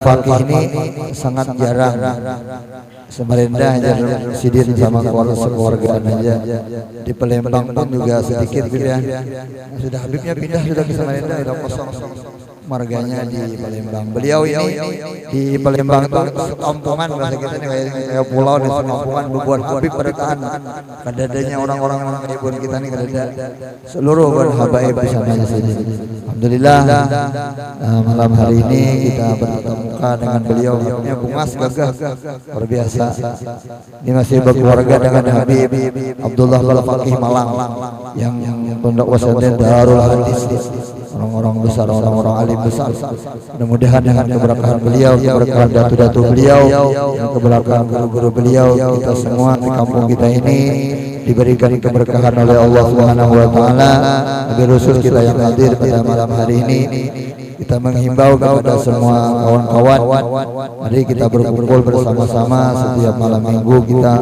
Fakih ini sangat jarang. Samarinda aja sidin sama keluarga aja. Di Palembang pun juga sedikit gitu ya. Sudah Habibnya pindah sudah ke Samarinda, udah kosong marganya di Palembang. Beliau ini di Palembang itu kampungan bahasa kita nih kayak pulau nih, kampungan bubuan Habib bertahan. Kadadanya orang-orang ibun kita nih kadada seluruh habaib di sana sini. Alhamdulillah malam hari ini kita bertatap muka dengan beliau. Habibnya bungas gagah luar biasa. Ini masih berkeluarga dengan Habib Abdullah Al-Faqih Malang yang pondok pesantren Darul Hadis. Orang-orang besar, orang-orang alim besar. Mudah-mudahan dengan keberkahan beliau, keberkahan datu-datu beliau, keberkahan guru-guru beliau, kita semua di kampung kita ini diberikan keberkahan oleh Allah Subhanahu wa taala. Lebih khusus kita yang hadir pada malam hari ini, kita menghimbau kepada semua kawan-kawan, mari kita berkumpul bersama-sama setiap malam minggu kita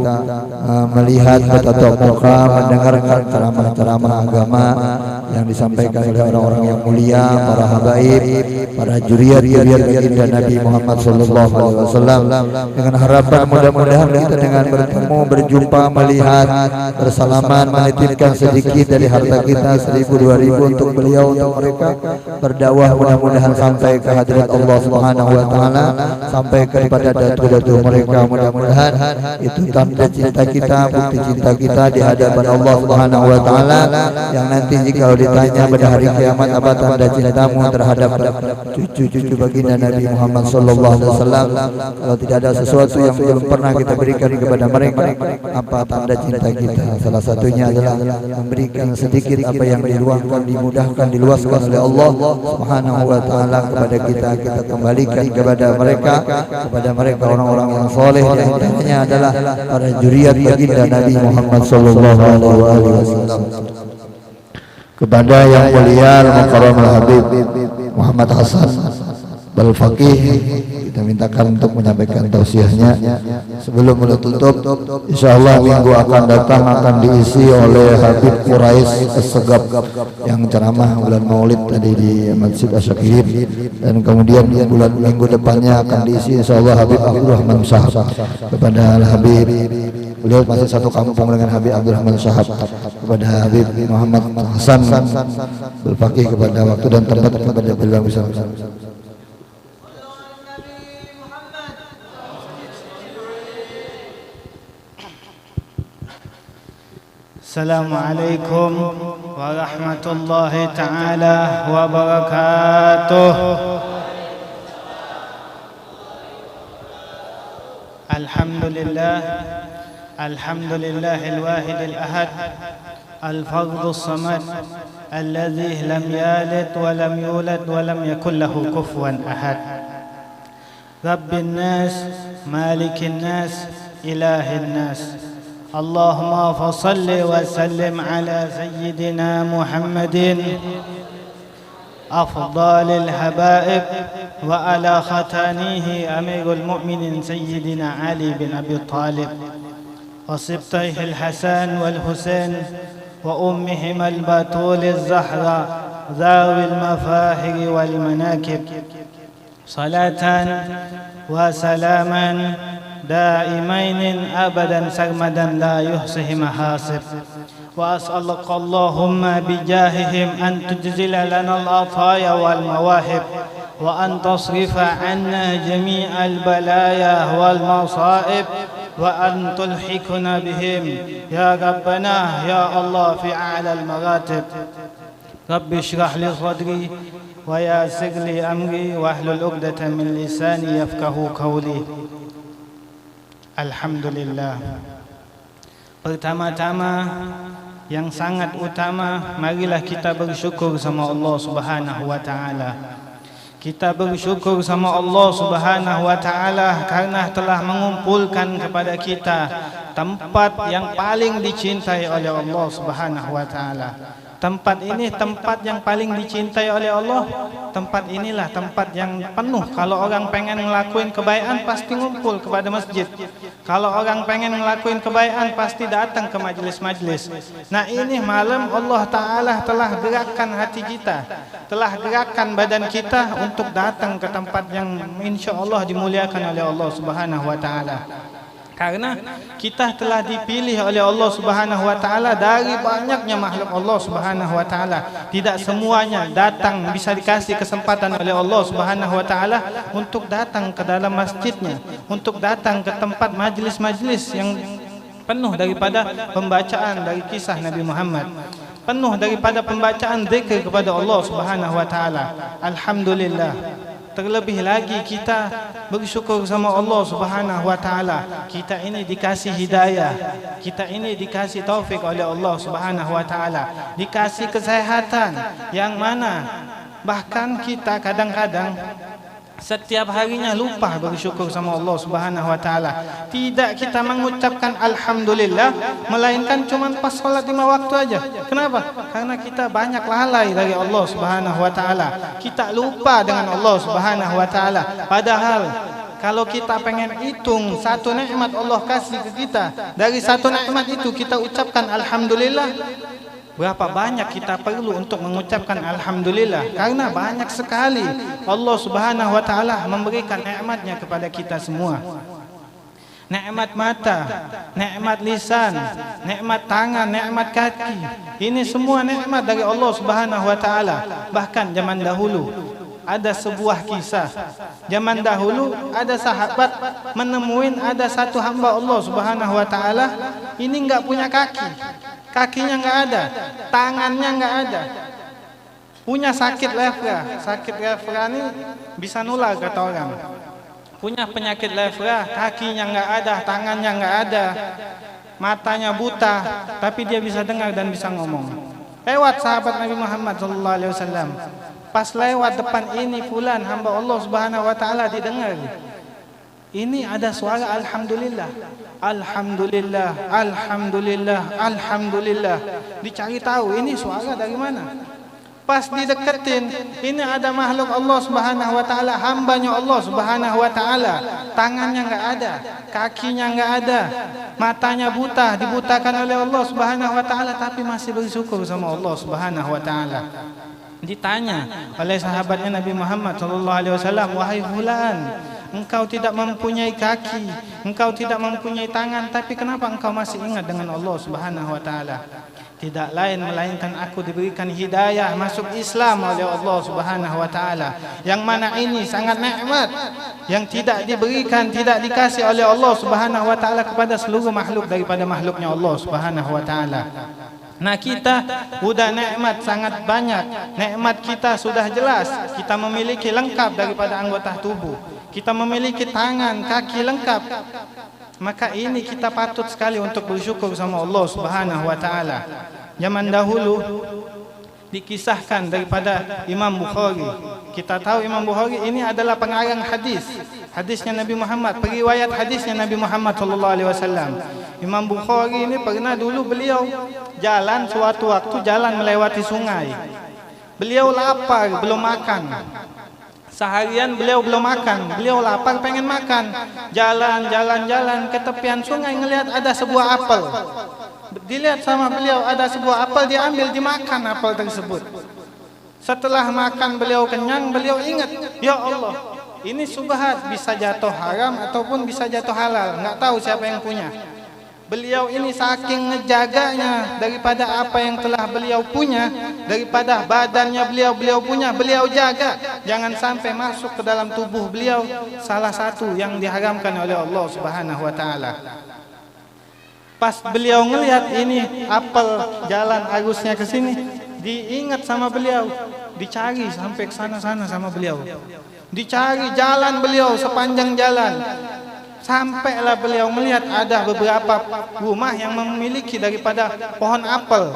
melihat bertatap muka, mendengarkan ceramah-ceramah agama yang disampaikan oleh orang-orang yang mulia, para habaib, para juriat baginda Nabi Muhammad sallallahu alaihi wasallam, dengan harapan mudah-mudahan kita dengan bertemu, berjumpa, melihat, bersalaman, menitipkan sedikit dari harta kita 1000-2000 untuk beliau, untuk mereka berdakwah, mudah-mudahan sampai ke hadirat Allah Subhanahu wa taala, sampai kepada datu-datu mereka. Mudah-mudahan itu tanda cinta kita, bukti cinta kita di hadapan Allah Subhanahu wa taala, yang nanti jika ditanya pada hari kiamat apa tanda cintamu terhadap cucu-cucu baginda Nabi Muhammad sallallahu alaihi wasallam, kalau tidak ada sesuatu yang belum pernah kita berikan kepada mereka, apa tanda cinta kita? Salah satunya adalah memberikan sedikit apa yang diluangkan, dimudahkan, diluaskan oleh Allah Subhanahu wa taala kepada kita, kita kembalikan kepada mereka orang-orang yang soleh, yang antaranya adalah para juriat baginda Nabi Muhammad sallallahu alaihi wasallam. Kepada yang mulia Al-Mukarram Al-Habib Muhammad Hasan Al-Faqih, kita mintakan untuk menyampaikan tausiahnya. Sebelum menutup, insyaallah minggu akan datang akan diisi oleh Habib Quraisy As-Segaf yang ceramah bulan Maulid tadi di Masjid Asy-Syakir, dan kemudian bulan minggu depannya akan diisi insyaallah Habib Abdurrahman Shahab. Kepada Al-Habib, beliau masih satu kampung dengan Habib Abdurrahman Shahab. Kepada Habib Muhammad Hasan Al-Faqih, kepada waktu dan tempat kepada beliau bisa. Assalamualaikum warahmatullahi ta'ala wabarakatuh. Alhamdulillah, alhamdulillahil wahidil ahad, al-fardus samad, alladhi lam yalid wa lam yulad wa lam yakul lahu kufuwan ahad. Rabbin nas, malikin nas, ilahin nas. اللهم فصل وسلم على سيدنا محمد أفضل الحبائب وعلى ختانيه أمير المؤمنين سيدنا علي بن أبي طالب وسبطيه الحسن والحسين وأمهما البتول الزهراء ذوي المفاخر والمناكب، صلاة وسلاما دائمين أبدا سرمدا لا يحصيه محاسب. وأسألك اللهم بجاههم أن تجزل لنا العطايا والمواهب، وأن تصرف عنا جميع البلايا والمصائب، وأن تلحقنا بهم يا ربنا يا الله في أعلى المراتب. رب اشرح لي صدري ويسر لي أمري واحلل عقدة من لساني يفقهوا قولي. Alhamdulillah. Pertama-tama yang sangat utama, marilah kita bersyukur sama Allah Subhanahu wa taala. Kita bersyukur sama Allah Subhanahu wa taala karena telah mengumpulkan kepada kita tempat yang paling dicintai oleh Allah Subhanahu wa taala. Tempat ini tempat yang paling dicintai oleh Allah. Tempat inilah tempat yang penuh. Kalau orang pengen ngelakuin kebaikan pasti ngumpul kepada masjid. Kalau orang pengen ngelakuin kebaikan pasti datang ke majlis-majlis. Nah, ini malam Allah Ta'ala telah gerakkan hati kita, telah gerakkan badan kita untuk datang ke tempat yang insya Allah dimuliakan oleh Allah Subhanahu wa Ta'ala. Karena kita telah dipilih oleh Allah Subhanahu wa Ta'ala dari banyaknya makhluk Allah Subhanahu wa Ta'ala. Tidak semuanya datang bisa dikasih kesempatan oleh Allah Subhanahu wa Ta'ala untuk datang ke dalam masjidnya, untuk datang ke tempat majlis-majlis yang penuh daripada pembacaan dari kisah Nabi Muhammad, penuh daripada pembacaan zikir kepada Allah Subhanahu wa Ta'ala. Alhamdulillah. Terlebih lagi kita bersyukur sama Allah Subhanahu wa Ta'ala. Kita ini dikasih hidayah, kita ini dikasih taufik oleh Allah Subhanahu wa Ta'ala, dikasih kesehatan yang mana bahkan kita kadang-kadang setiap harinya lupa bersyukur sama Allah Subhanahu wa Ta'ala. Tidak kita mengucapkan Alhamdulillah, melainkan cuma pas sholat 5 waktu aja. Kenapa? Karena kita banyak lalai dari Allah Subhanahu wa Ta'ala. Kita lupa dengan Allah Subhanahu wa Ta'ala. Padahal kalau kita pengen hitung satu nikmat Allah kasih ke kita, dari satu nikmat itu kita ucapkan Alhamdulillah, berapa banyak kita perlu untuk mengucapkan Alhamdulillah. Karena banyak sekali Allah Subhanahu wa Ta'ala memberikan nikmatnya kepada kita semua. Nikmat mata, nikmat lisan, nikmat tangan, nikmat kaki. Ini semua nikmat dari Allah Subhanahu wa Ta'ala. Bahkan zaman dahulu ada sebuah kisah. Zaman dahulu ada sahabat menemuin ada satu hamba Allah Subhanahu wa Ta'ala ini enggak punya kaki. Kakinya enggak ada, tangannya enggak ada. Punya sakit lepra. Sakit lepra ini bisa nular kata orang. Punya penyakit lepra, kakinya enggak ada, tangannya enggak ada. Matanya buta, tapi dia bisa dengar dan bisa ngomong. Lewat sahabat Nabi Muhammad sallallahu alaihi wasallam. Pas lewat depan ini fulan hamba Allah Subhanahu wa Ta'ala didengar. Ini ada suara Alhamdulillah. Alhamdulillah, Alhamdulillah, Alhamdulillah. Dicari tahu ini suara dari mana. Pas dideketin, ini ada makhluk Allah Subhanahu wa Ta'ala, hambanya Allah Subhanahu wa Ta'ala. Tangannya enggak ada, kakinya enggak ada, matanya buta, dibutakan oleh Allah Subhanahu wa Ta'ala, tapi masih bersyukur sama Allah Subhanahu wa Ta'ala. Ditanya oleh sahabatnya Nabi Muhammad SAW, wahai fulan, engkau tidak mempunyai kaki, engkau tidak mempunyai tangan, tapi kenapa engkau masih ingat dengan Allah Subhanahu wa Ta'ala? Tidak lain melainkan aku diberikan hidayah masuk Islam oleh Allah Subhanahu wa Ta'ala. Yang mana ini sangat nikmat yang tidak diberikan, tidak dikasih oleh Allah Subhanahu wa Ta'ala kepada seluruh makhluk daripada makhluknya Allah Subhanahu wa Ta'ala. Nah, kita sudah nikmat sangat banyak. Nikmat kita sudah jelas. Kita memiliki lengkap daripada anggota tubuh. Kita memiliki tangan, kaki lengkap. Maka ini kita patut sekali untuk bersyukur sama Allah Subhanahu wa Ta'ala. Zaman dahulu dikisahkan daripada Imam Bukhari. Kita tahu Imam Bukhari ini adalah pengarang hadis. Hadisnya Nabi Muhammad, periwayat hadisnya Nabi Muhammad sallallahu alaihi wasallam. Imam Bukhari ini pernah dulu beliau jalan suatu waktu jalan melewati sungai. Beliau lapar, belum makan. Seharian beliau belum makan, beliau lapar pengen makan. Jalan ke tepian sungai ngelihat ada sebuah apel. Dilihat sama beliau ada sebuah apel, diambil dimakan apel tersebut. Setelah makan beliau kenyang, beliau ingat, ya Allah, ini subhat, bisa jatuh haram ataupun bisa jatuh halal, nggak tahu siapa yang punya. Beliau ini saking ngejaganya daripada apa yang telah beliau punya, daripada badannya beliau punya, beliau jaga jangan sampai masuk ke dalam tubuh beliau salah satu yang diharamkan oleh Allah Subhanahu wa Ta'ala. Pas beliau ngelihat ini apel jalan arusnya ke sini, diingat sama beliau, dicari sampai ke sana-sana sama beliau. Dicari jalan beliau sepanjang jalan. Sampailah beliau melihat ada beberapa rumah yang memiliki daripada pohon apel.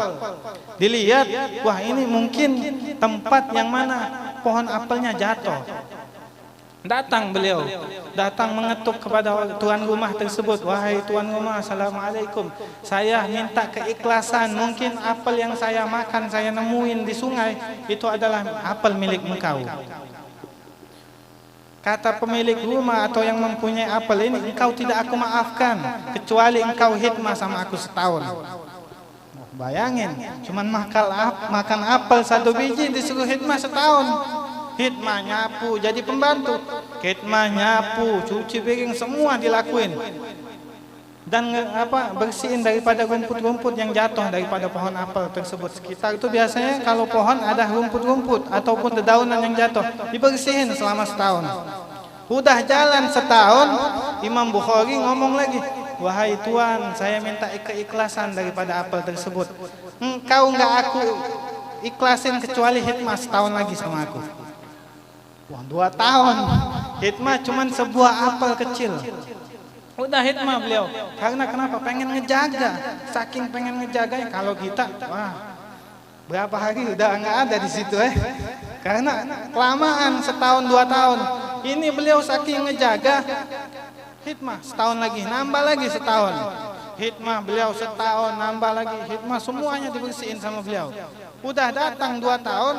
Dilihat, wah ini mungkin tempat yang mana pohon apelnya jatuh. Datang beliau, datang mengetuk kepada tuan rumah tersebut. Wahai tuan rumah, assalamualaikum. Saya minta keikhlasan. Mungkin apel yang saya makan, saya nemuin di sungai, itu adalah apel milik engkau. Kata pemilik rumah atau yang mempunyai apel ini, engkau tidak aku maafkan kecuali engkau khidmah sama aku setahun. Bayangin, cuman makan apel 1 biji disuruh khidmah setahun. Khidmah nyapu, jadi pembantu. Khidmah nyapu, cuci piring, semua dilakuin. Dan bersihin daripada rumput-rumput yang jatuh daripada pohon apel tersebut. Sekitar itu biasanya kalau pohon ada rumput-rumput ataupun dedaunan yang jatuh, dibersihin selama setahun. Udah jalan setahun, Imam Bukhari ngomong lagi, wahai tuan, saya minta keikhlasan daripada apel tersebut. Engkau enggak aku ikhlasin kecuali khidmah setahun lagi sama aku. Wah, 2 tahun. Khidmah cuman sebuah apel kecil. Udah khidmah beliau. Karena kenapa? Pengen ngejaga. Saking pengen ngejaga, kalau kita, wah, berapa hari udah nggak ada di situ Karena kelamaan setahun 2 tahun. Ini beliau saking ngejaga, khidmah setahun lagi, nambah lagi setahun. Khidmah beliau setahun, nambah lagi. Khidmah semuanya dibersihin sama beliau. Udah datang 2 tahun.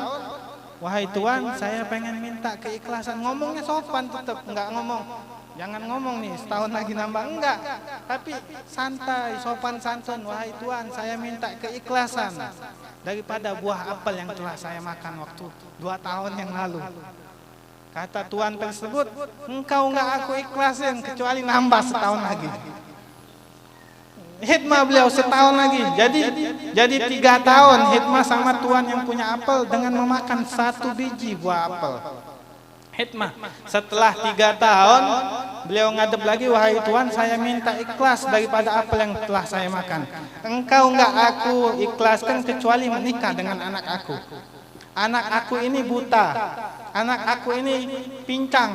Wahai tuan, saya pengen minta keikhlasan. Ngomongnya sopan tetap, enggak ngomong, jangan ngomong nih setahun lagi nambah, enggak. Tapi santai, sopan santun. Wahai tuan, saya minta keikhlasan daripada buah apel yang telah saya makan waktu 2 tahun yang lalu. Kata tuan tersebut, engkau enggak aku ikhlasin kecuali nambah setahun lagi. Khidmah beliau setahun lagi, jadi 3 tahun khidmah sama tuan yang punya apel dengan memakan 1 biji buah apel. Khidmah. Setelah 3 tahun beliau ngadep lagi, wahai tuan, saya minta ikhlas daripada apel yang telah saya makan. Engkau enggak aku ikhlaskan kecuali menikah dengan anak aku. Anak aku ini buta, anak aku ini pincang,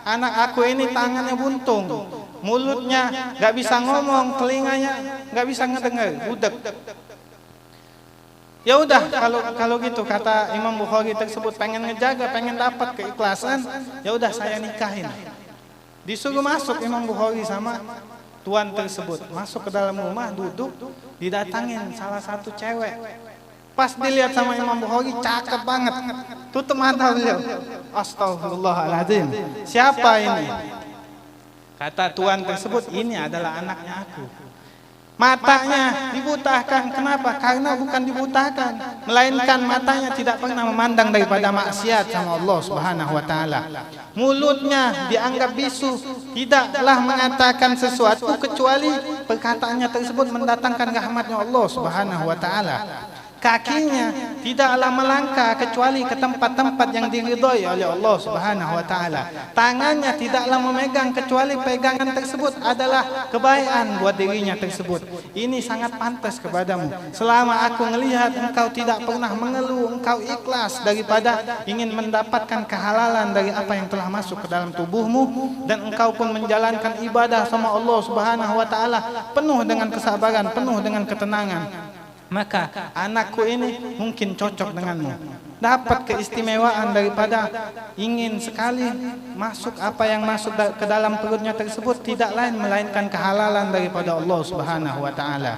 anak aku ini tangannya buntung, mulutnya gak bisa ngomong, telinganya gak bisa ngedengar, budek. Ya udah, kalau gitu kata Imam Bukhari tersebut, pengen ngejaga, pengen dapat keikhlasan, ya udah saya nikahin. Disuruh masuk Imam Bukhari sama tuan tersebut, masuk ke dalam rumah, duduk, didatangin salah satu cewek. Pas dilihat sama Imam Bukhari, cakep banget. Tutup mata beliau. Astagfirullahaladzim. Siapa ini? Kata tuan tersebut, ini adalah anaknya aku. Matanya dibutahkan. Kenapa? Karena bukan dibutahkan, melainkan matanya tidak pernah memandang daripada maksiat sama Allah Subhanahu wa taala. Mulutnya dianggap bisu, tidaklah mengatakan sesuatu kecuali perkataannya tersebut mendatangkan rahmatnya Allah Subhanahu wa taala. Kakinya tidaklah melangkah kecuali ke tempat-tempat yang diridhoi oleh Allah Subhanahu wa taala. Tangannya tidaklah memegang kecuali pegangan tersebut adalah kebaikan buat dirinya tersebut. Ini sangat pantas kepadamu. Selama aku melihat engkau tidak pernah mengeluh, engkau ikhlas daripada ingin mendapatkan kehalalan dari apa yang telah masuk ke dalam tubuhmu, dan engkau pun menjalankan ibadah sama Allah Subhanahu wa taala penuh dengan kesabaran, penuh dengan ketenangan, maka anakku ini mungkin cocok denganmu. Dapat keistimewaan daripada ingin sekali masuk apa yang masuk ke dalam perutnya tersebut tidak lain melainkan kehalalan daripada Allah Subhanahu wa taala.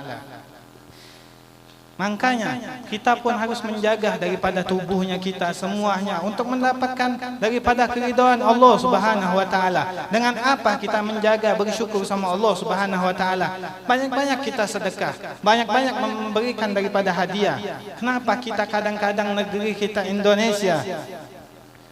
Makanya kita pun harus menjaga daripada tubuhnya kita semuanya untuk mendapatkan daripada keridhaan Allah Subhanahu wa taala. Dengan apa kita menjaga, bersyukur sama Allah Subhanahu wa taala? Banyak-banyak kita sedekah, banyak-banyak memberikan daripada hadiah. Kenapa kita kadang-kadang negeri kita Indonesia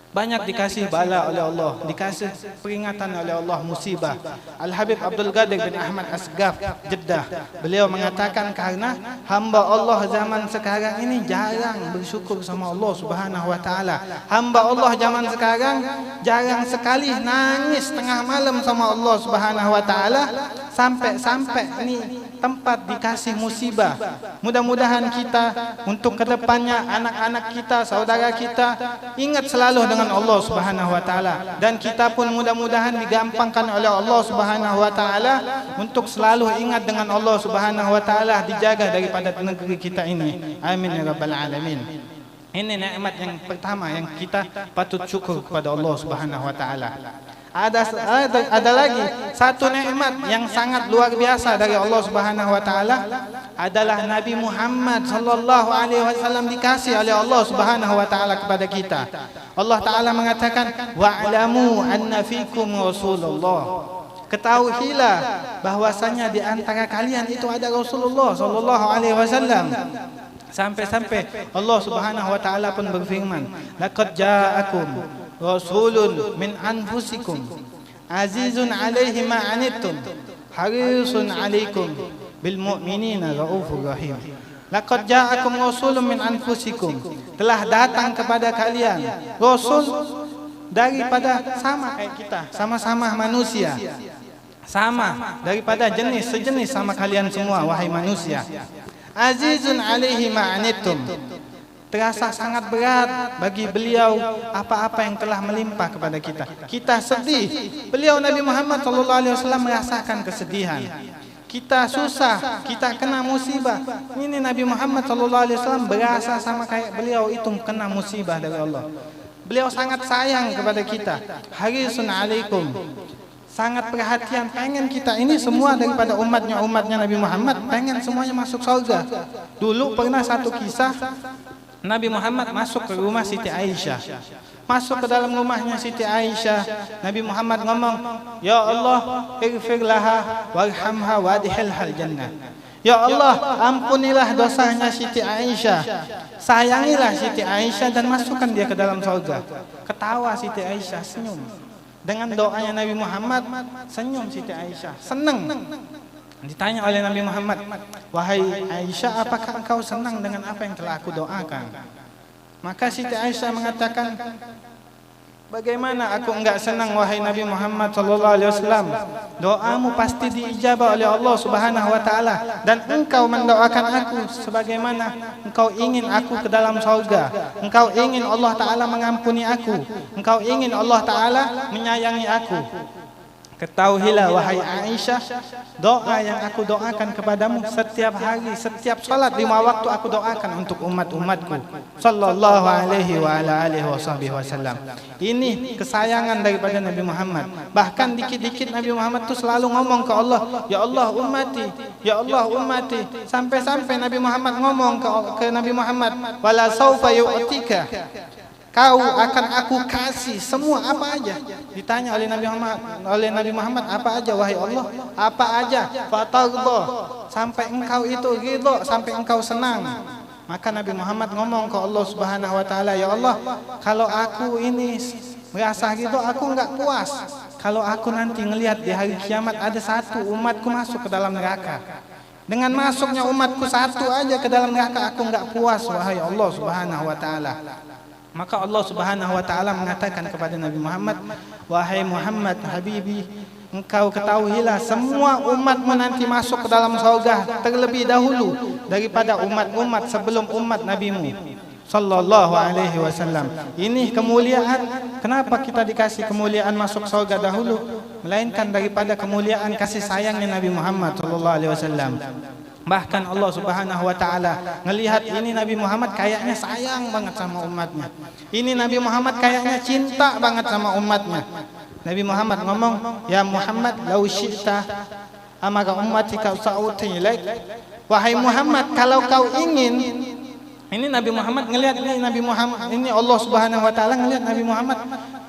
banyak dikasih bala oleh Allah, dikasih peringatan oleh Allah, musibah. Al-Habib Abdul Qadir bin Ahmad Asgaf, Jeddah, beliau mengatakan karena hamba Allah zaman sekarang ini jarang bersyukur sama Allah Subhanahu wa taala. Hamba Allah zaman sekarang jarang sekali nangis tengah malam sama Allah Subhanahu wa taala, sampai ini tempat dikasih musibah. Mudah-mudahan kita untuk kedepannya, anak-anak kita, saudara kita ingat selalu dengan Allah Subhanahu wa taala, dan kita pun mudah-mudahan digampangkan oleh Allah Subhanahu wa taala untuk selalu ingat dengan Allah Subhanahu wa taala, dijaga daripada negeri kita ini. Amin ya rabbal alamin. Ini nikmat yang pertama yang kita patut syukur kepada Allah Subhanahu wa taala. Ada lagi satu nikmat yang sangat luar biasa dari Allah Subhanahu wa taala adalah Nabi Muhammad sallallahu alaihi wasallam dikasih oleh Allah Subhanahu wa taala kepada kita. Allah taala mengatakan wa'lamu anna fikum Rasulullah. Ketahuilah bahwasanya di antara kalian itu ada Rasulullah sallallahu alaihi wasallam. Sampai-sampai Allah Subhanahu wa taala pun berfirman, laqad ja'akum rasulun min anfusikum azizun 'alaihi ma 'anittum harisun 'alaikum bil mu'minina raufur rahim. Laqad ja'akum rasulun min anfusikum. Telah datang kepada kalian rasul daripada sama kayak kita, sama-sama manusia. Sama daripada sejenis sama kalian semua wahai manusia. Azizun 'alaihi ma 'anittum. Terasa sangat berat bagi beliau apa-apa yang telah melimpah kepada kita. Kita sedih. Beliau Nabi Muhammad sallallahu alaihi wasallam merasakan kesedihan. Kita susah, kita kena musibah. Ini Nabi Muhammad sallallahu alaihi wasallam berasa sama kayak beliau itu kena musibah dari Allah. Beliau sangat sayang kepada kita. Harisun 'alaikum. Sangat perhatian, pengen kita ini semua daripada umatnya Nabi Muhammad, pengen semuanya masuk surga. Dulu pernah satu kisah, Nabi Muhammad masuk ke rumah Siti Aisyah. Masuk ke dalam rumahnya Siti Aisyah, Nabi Muhammad ngomong, "Ya Allah, ighfir laha warhamha wadkhilhal jannah." Ya Allah, ampunilah dosanya Siti Aisyah. Sayangilah Siti Aisyah dan masukkan dia ke dalam surga. Ketawa Siti Aisyah, senyum. Dengan doanya Nabi Muhammad, senyum Siti Aisyah, senang. Ditanya oleh Nabi Muhammad, "Wahai Aisyah, apakah engkau senang dengan apa yang telah aku doakan?" Maka Siti Aisyah mengatakan, "Bagaimana aku enggak senang wahai Nabi Muhammad sallallahu alaihi wasallam? Doamu pasti diijabah oleh Allah Subhanahu wa taala dan engkau mendoakan aku sebagaimana engkau ingin aku ke dalam surga. Engkau ingin Allah taala mengampuni aku. Engkau ingin Allah taala menyayangi aku. Ketahuilah wahai Aisyah, doa yang aku doakan kepadamu setiap hari, setiap salat 5 waktu aku doakan untuk umat-umatku sallallahu alaihi wa ala alihi wasallam." Ini kesayangan daripada Nabi Muhammad. Bahkan dikit-dikit Nabi Muhammad tu selalu ngomong ke Allah, "Ya Allah ummati, ya Allah ummati." Sampai-sampai Nabi Muhammad ngomong ke Nabi Muhammad, "Wala saufa yu'tika." Kau akan aku kasih semua apa aja. Ditanya oleh Nabi Muhammad, apa aja wahai Allah? Apa aja? Fatardha, sampai engkau itu ridha, sampai engkau senang. Maka Nabi Muhammad ngomong ke Allah Subhanahu wa taala, "Ya Allah, kalau aku ini merasa ridha, aku enggak puas. Kalau aku nanti ngelihat di hari kiamat ada satu umatku masuk ke dalam neraka. Dengan masuknya umatku satu aja ke dalam neraka, aku enggak puas wahai Allah Subhanahu wa taala." Maka Allah Subhanahu wa taala mengatakan kepada Nabi Muhammad, "Wahai Muhammad Habibi, engkau ketahuilah semua umatmu nanti masuk ke dalam surga terlebih dahulu daripada umat-umat sebelum umat nabimu sallallahu alaihi wasallam." Ini kemuliaan. Kenapa kita dikasih kemuliaan masuk surga dahulu? Melainkan daripada kemuliaan kasih sayangnya Nabi Muhammad sallallahu alaihi wasallam. Bahkan Allah Subhanahu wa taala ngelihat ini Nabi Muhammad kayaknya sayang banget sama umatnya. Ini Nabi Muhammad kayaknya cinta banget sama umatnya. Nabi Muhammad ngomong, "Ya Muhammad, lau syi'ta amara ummatika sa'uti ilaik." Wahai Muhammad, kalau kau ingin, ini Nabi Muhammad ngelihat ini Nabi Muhammad, ini Allah Subhanahu wa taala ngelihat Nabi Muhammad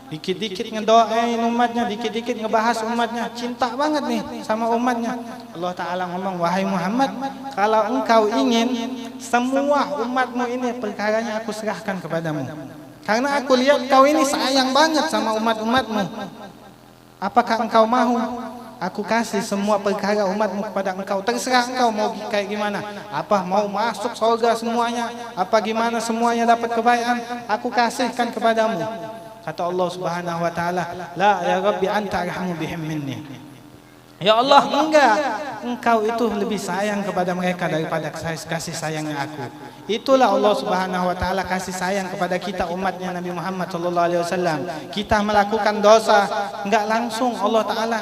dikit-dikit ngedoain umatnya, dikit-dikit ngebahas umatnya, cinta banget nih sama umatnya. Allah Ta'ala ngomong, "Wahai Muhammad, kalau engkau ingin semua umatmu ini perkaranya aku serahkan kepadamu. Karena aku lihat kau ini sayang banget sama umat-umatmu. Apakah engkau mau aku kasih semua perkara umatmu kepada engkau? Terserah engkau mau kayak gimana. Apa mau masuk surga semuanya? Apa gimana semuanya dapat kebaikan? Aku kasihkan kepadamu." Kata Allah Subhanahu wa taala, "La ya Rabbi anta arhamu bihim minni." Ya Allah, enggak. engkau itu lebih sayang kepada mereka daripada kasih sayangnya aku. Itulah Allah Subhanahu wa taala kasih sayang kepada kita umatnya Nabi Muhammad sallallahu alaihi wasallam. Kita melakukan dosa, enggak langsung Allah taala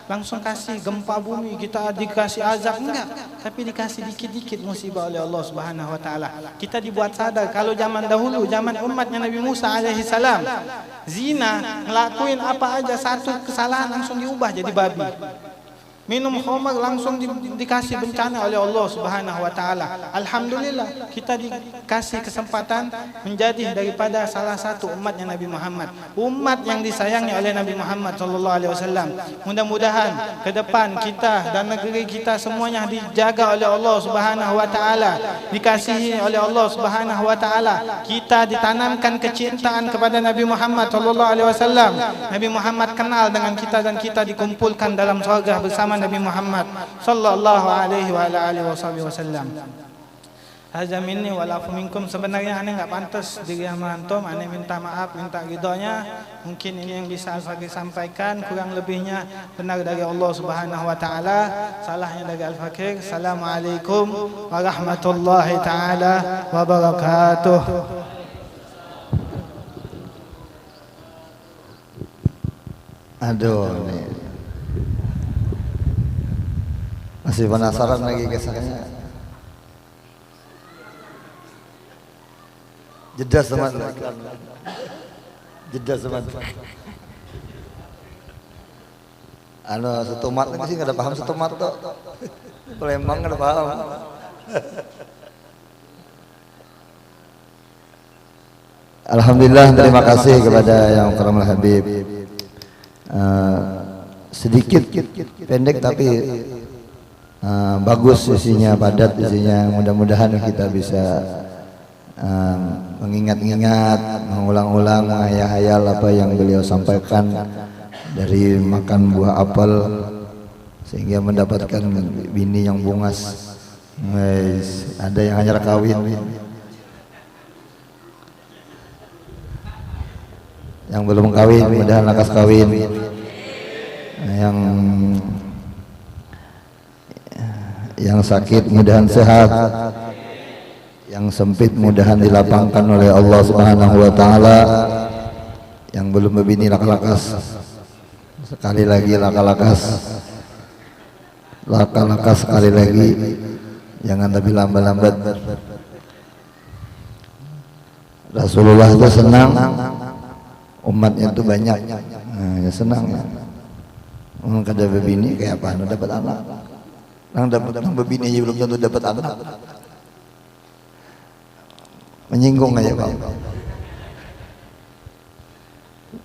langsung kasih gempa bumi, kita dikasih azab, enggak, tapi dikasih dikit-dikit musibah oleh Allah Subhanahu wa taala. Kita dibuat sadar kalau zaman dahulu, zaman umatnya Nabi Musa alaihi salam, zina, ngelakuin apa aja satu kesalahan langsung diubah jadi babi. Minum khamar langsung dikasih bencana oleh Allah Subhanahu wa taala. Alhamdulillah kita dikasih kesempatan menjadi daripada salah satu umatnya Nabi Muhammad, umat yang disayangi oleh Nabi Muhammad sallallahu alaihi wasallam. Mudah-mudahan ke depan kita dan negeri kita semuanya dijaga oleh Allah Subhanahu wa taala, dikasihi oleh Allah Subhanahu wa taala. Kita ditanamkan kecintaan kepada Nabi Muhammad sallallahu alaihi wasallam. Nabi Muhammad kenal dengan kita dan kita dikumpulkan dalam surga bersama Nabi Muhammad sallallahu alaihi wa alihi wasallam. Hadza minni wa lafu minkum. Sebenarnya aneh enggak pantas diri sama antum, aneh minta maaf, minta ridhonya. Mungkin ini yang bisa Al-Fakir sampaikan, kurang lebihnya benar dari Allah Subhanahu wa taala, salahnya dari Al-Fakir. Assalamualaikum warahmatullahi taala wabarakatuh. Aduh nih. Masih penasaran lagi kisahnya. Jeda semat. Jeda semat. Setumat ini sih nggak ada paham setumat tuh. Palembang nggak ada paham. Alhamdulillah, terima kasih kepada yang karamul Habib. Sedikit pendek tapi bagus isinya, padat isinya. Mudah-mudahan kita bisa mengingat-ingat, mengulang-ulang, menghayal apa yang beliau sampaikan dari makan buah apel sehingga mendapatkan bini yang bungas. Ada yang hanya kawin, yang belum kawin mudah-mudahan lakas kawin, yang sakit mudahan sehat, yang sempit mudahan dilapangkan oleh Allah Subhanahu wa taala, yang belum berbini laka-lakas, sekali lagi laka-lakas sekali lagi, jangan tapi lambat-lambat. Rasulullah itu senang umatnya itu banyak, ya senang ya. Kada berbini kayak apa? Dapat anak. Nang dapat berbini aja belum tentu dapat anak. Menyinggung aja Pak.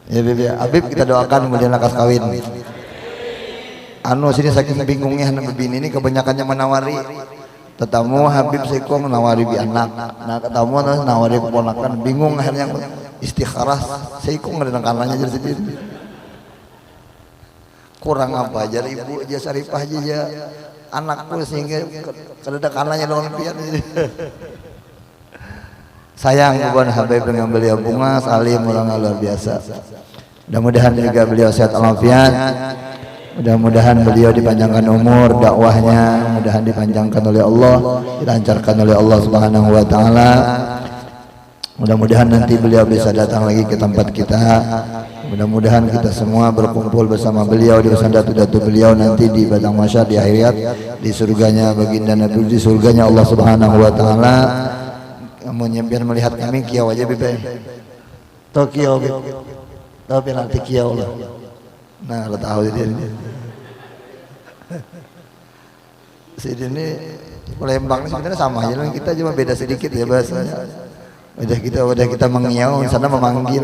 Ya Bibi Habib kita doakan kemudian lakas kawin. Sini saking bingungnya anak berbini ini kebanyakannya menawari. Tetamu Habib Seko menawari bi anak. Nah ketemu menawari keponakan, bingung akhirnya istikharah. Seko nggak ada kanannya jadi sendiri. Kurang apa aja ibu aja Sarifah aja anakku sehingga kedekanannya dengan pian. Sayang bukan Habib dengan beliau bunga salim orang luar biasa. Mudah-mudahan juga beliau sehat walafiat. Mudah-mudahan beliau dipanjangkan umur dakwahnya, mudah-mudahan dipanjangkan oleh Allah, dilancarkan oleh Allah Subhanahu wa taala. Mudah-mudahan nanti beliau bisa datang lagi ke tempat kita. Mudah-mudahan kita semua berkumpul bersama beliau di datu-datu beliau nanti di padang mahsyar di akhirat, di surganya baginda Nabi, di surganya Allah Subhanahu wa taala. Kamu nyempian melihat kami kiau aja Bibi. Tokyo Bibi. Tapi nanti kiau lah. Nah, lo tahu ini. Sini Palembang sebenarnya sama aja, kita cuma beda sedikit ya bahasanya. Udah kita mengiau, sana memanggil.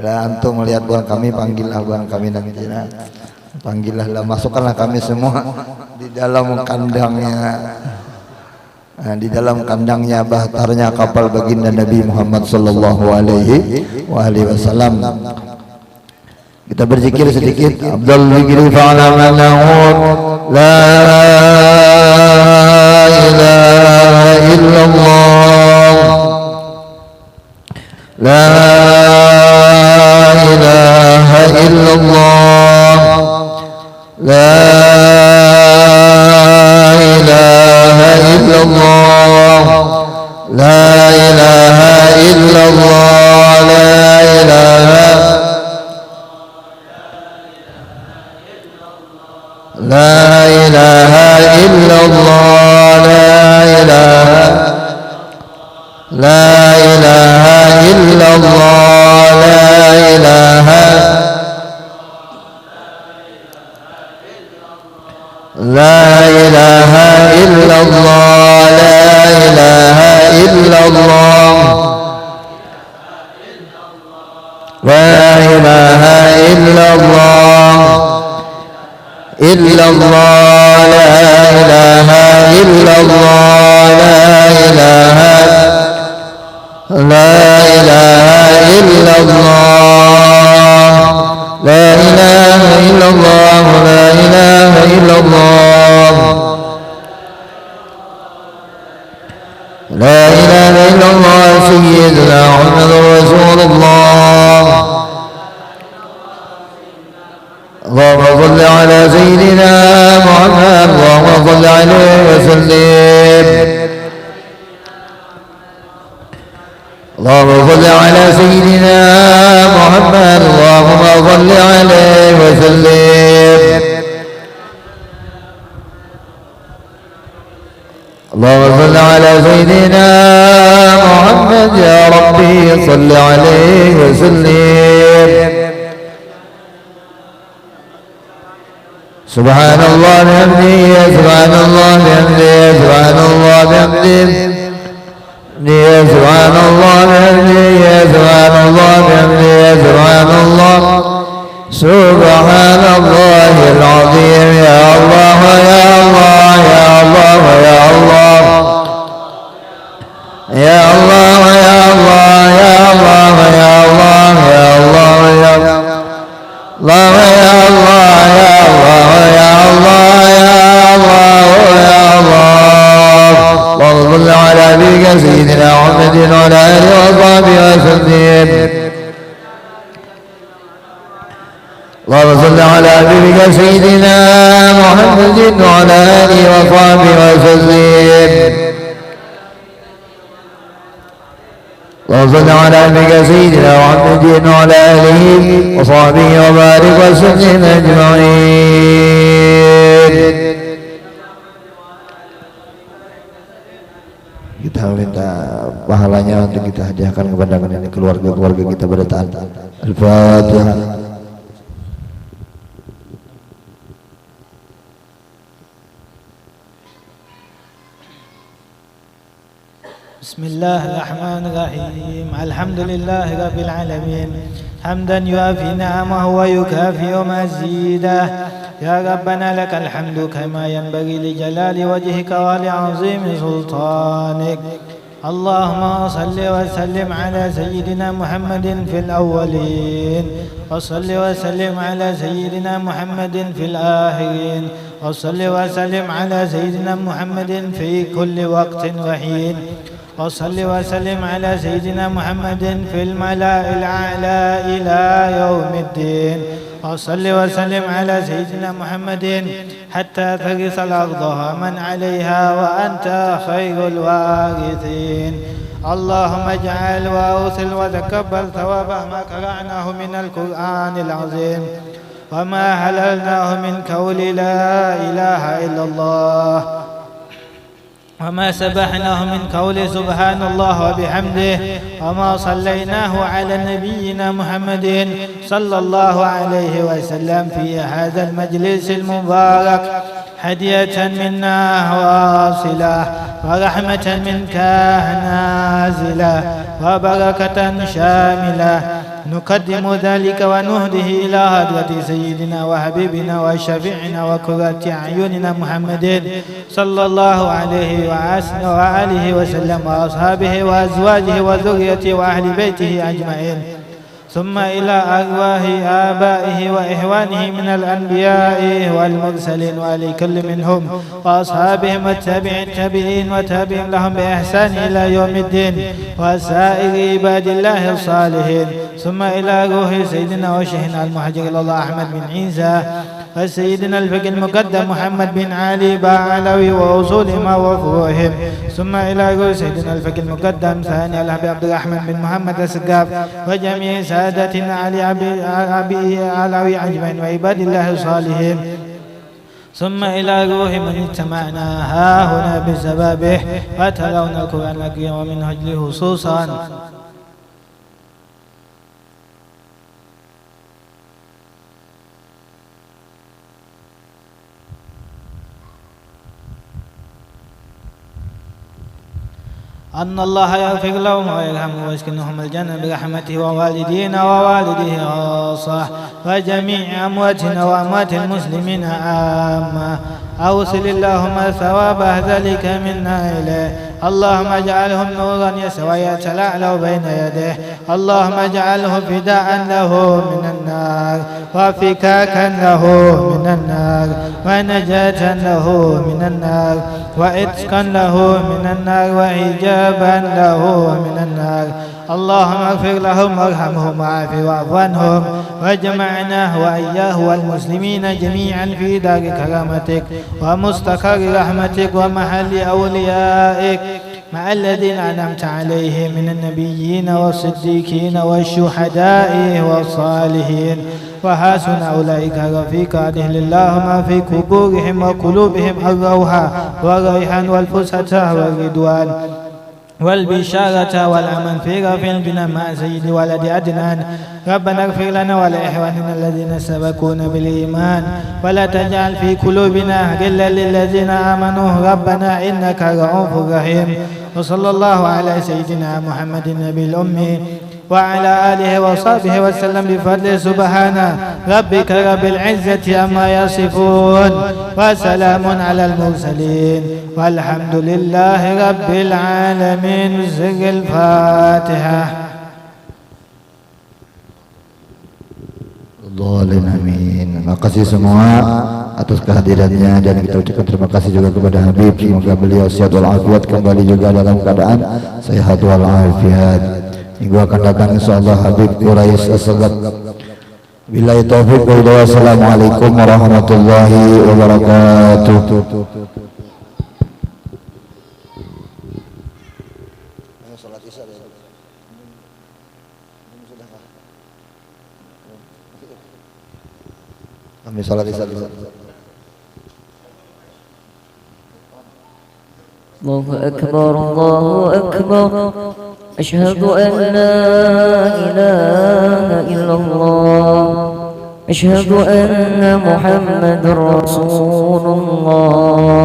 Antum melihat buang kami, panggillah buang kami nanti. Panggillah lah, masukkanlah kami semua di dalam kandangnya. Di dalam kandangnya bahtarnya kapal baginda Nabi Muhammad sallallahu alaihi wasallam. Kita berzikir sedikit. Abdul zikri fa'ala manahud la ilaha illallah la ilaha illallah la لا إله إلا الله لا إله إلا الله لا إله إلا الله لا إله إلا الله لا إله إلا الله إلا الله لا إله إلا الله لا إله إلا الله لا إله إلا الله لا إله إلا الله لا إله إلا الله سيدنا محمد رسول الله اللهم صل على سيدنا محمد اللهم صل عليه وسلم اللهم صل على سيدنا محمد اللهم صل عليه وسلم اللهم صل على سيدنا محمد يا ربي صل عليه وسلم سبحان الله بحمده سبحان الله بحمده سبحان الله بحمده سبحان الله بحمده سبحان الله بحمده سبحان الله سبحان الله العظيم يا الله يا الله يا الله يا الله يا الله يا الله يا الله يا الله يا الله يا الله يا الله يا الله يا الله يا الله يا الله اللهم صل على نبيك سيدنا محمد وعلى اله وصحبه وسلم اللهم صل على نبيك سيدنا محمد وعلى اله وصحبه وسلم اللهم صل على نبيك سيدنا محمد وعلى اله وصحبه وبارك وسلم اجمعين. Kita minta pahalanya untuk kita hadiahkan kepada keluarga-keluarga kita pada taat. Al-Fatihah. بسم الله الرحمن الرحيم الحمد لله رب العالمين حمدا يوافي نعمه ويكافئ مزيده يا ربنا لك الحمد كما ينبغي لجلال وجهك ولعظيم سلطانك اللهم صل وسلم على سيدنا محمد في الأولين وصل وسلم على سيدنا محمد في الآخرين وصل وسلم على سيدنا محمد في كل وقت وحين وصل وسلم على سيدنا محمد في الملأ الأعلى إلى يوم الدين وصل وسلم على سيدنا محمد حتى ترث الأرض ومن عليها وأنت خير الوارثين اللهم اجعل وأوصل وتقبل ثواب ما قرأناه من القرآن العظيم وما حللناه من قول لا إله إلا الله وما سبحناه من قول سبحان الله وبحمده وما صليناه على نبينا محمد صلى الله عليه وسلم في هذا المجلس المبارك هدية منا واصلة ورحمة منك نازلة وبركة شاملة نقدم ذلك ونهده إلى هدرة سيدنا وحبيبنا وشفيعنا وقرة أعيننا محمد صلى الله عليه وآله وسلم وأصحابه وأزواجه وذريته وأهل بيته أجمعين ثم إلى أرواح آبائه وإخوانه من الأنبياء والمرسلين وآل كل منهم وأصحابهم والتابعين وتابعين لهم بإحسان إلى يوم الدين وسائر عباد الله الصالحين ثم إلى روح سيدنا وشيخنا المهاجر إلى الله أحمد بن عيسى وسيدنا الفقيه المقدم محمد بن علي بعلوي وأصولهم وفروعهم ثم إلى روح سيدنا الفقيه المقدم ثاني الأحباب عبد الرحمن بن محمد السقاف وجميع سادتنا علي علوي أجمعين وعباد الله الصالحين ثم إلى روح من اجتمعنا ها هنا بسببه فتلون القرآن الكريم ومن أجله خصوصا. أن الله يغفر لهم ويرحمهم ويسكنهم الجنة برحمته ووالدينا ووالديه خاصة وجميع أمواتنا وأموات المسلمين عامة. أوصل اللهم ثواب ذلك منا إليه. اللهم اجعلهم نورا يتلألأ بين يديه. اللهم اجعله فداء له من النار وفكاكا له من النار ونجاة له من النار وإتقا له من النار وإجابا له من النار. اللهم اغفر لهم وارحمهم وعاف واعف عنهم واجمعنا وإياه والمسلمين جميعا في دار كرامتك ومستقر رحمتك ومحل أوليائك مع الذين أنعمت عليهم من النبيين والصديقين والشهداء والصالحين وحسن أولئك رفيقا. أدخل اللهم في قبورهم وقلوبهم الروح والريحان والفسحة والرضوان والبشارة والأمن في رفع الجنان مع سيد ولد عدنان. ربنا اغفر لنا ولإخواننا الذين سبقونا بالإيمان ولا تجعل في قلوبنا غلا للذين آمنوا ربنا إنك رؤوف رحيم. وصلى الله على سيدنا محمد النبي الأمي وعلى آله وصحبه وسلم بفضل سبحان ربك رب العزة عما يصفون وسلام على المرسلين والحمد لله رب العالمين. سر الفاتحة. Amin. Terima kasih semua atas kehadirannya dan kita ucapkan terima kasih juga kepada Habib. Semoga beliau sehat walafiat kembali juga dalam keadaan sehat walafiat. Minggu akan datang insyaallah Habib Quraisy As-Sagat. Billahi taufiq wal hidayah. Assalamualaikum warahmatullahi wabarakatuh. Kami salat isya dulu. Allahu akbar, Allahu akbar. Asyhadu an la ilaha illallah. Asyhadu anna Muhammadar Rasulullah.